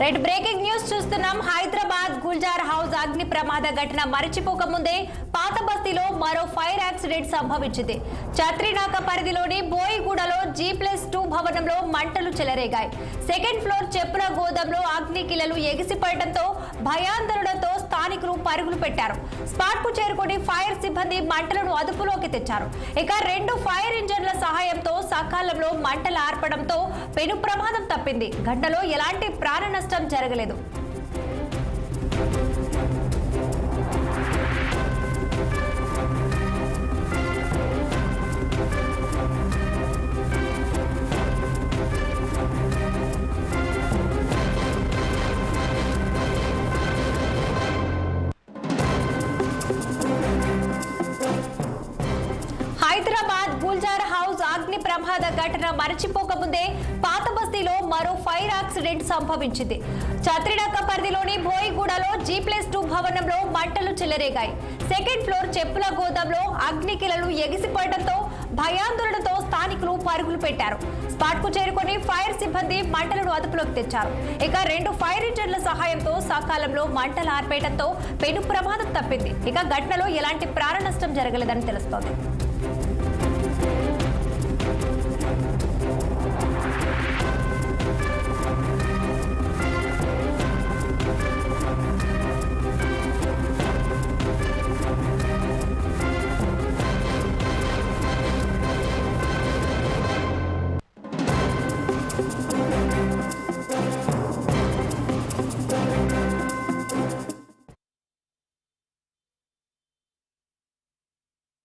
Right breaking news చూస్తున్నాం. Hyderabad Gulzar house అగ్ని ప్రమాద ఘటన మరిచిపోక ముందే పాత బస్తీలో మరో ఫైర్ యాక్సిడెంట్ సంభవించింది. ఛత్రినాక పరిధిలోని బోయిగూడలో G+2 భవనంలో మంటలు చెలరేగాయి. సెకండ్ ఫ్లోర్ చెప్పుల గోదాంలో అగ్ని కిలలు ఎగిసిపడడంతో భయాందోళనతో స్థానికులు పరుగులు పెట్టారు. స్పాట్ కు చేరుకుని ఫైర్ సిబ్బంది మంటలను అదుపులోకి తెచ్చారు. ఇక 2 ఫైర్ ఇంజన్ల సహాయంతో సకాలంలో మంటలు ఆర్పడంతో పెను ప్రమాదం తప్పింది. ఘటనలో ఎలాంటి ప్రాణ నష్టం జరగలేదు. హైదరాబాద్ గుల్జార్ హౌస్ అగ్ని ప్రమాద ఘటన మరచిపోక ముందే పాత బస్తీలో మరో ఫైర్ యాక్సిడెంట్ సంభవించింది. ఛత్రినాక పరిధిలోని బోయిగూడలో G+2 భవనంలో మంటలు చెలరేగాయి. సెకండ్ ఫ్లోర్ చెప్పుల గోదాంలో అగ్ని కిలలు ఎగిసిపడడంతో భయాందోళనతో స్థానికులు పరుగులు పెట్టారు. స్పాట్ కు చేరుకుని ఫైర్ సిబ్బంది మంటలను అదుపులోకి తెచ్చారు. ఇక 2 ఫైర్ ఇంజన్ల సహాయంతో సకాలంలో మంటలు ఆర్పేయడంతో పెను ప్రమాదం తప్పింది. ఇక ఘటనలో ఎలాంటి ప్రాణ నష్టం జరగలేదని తెలుస్తోంది.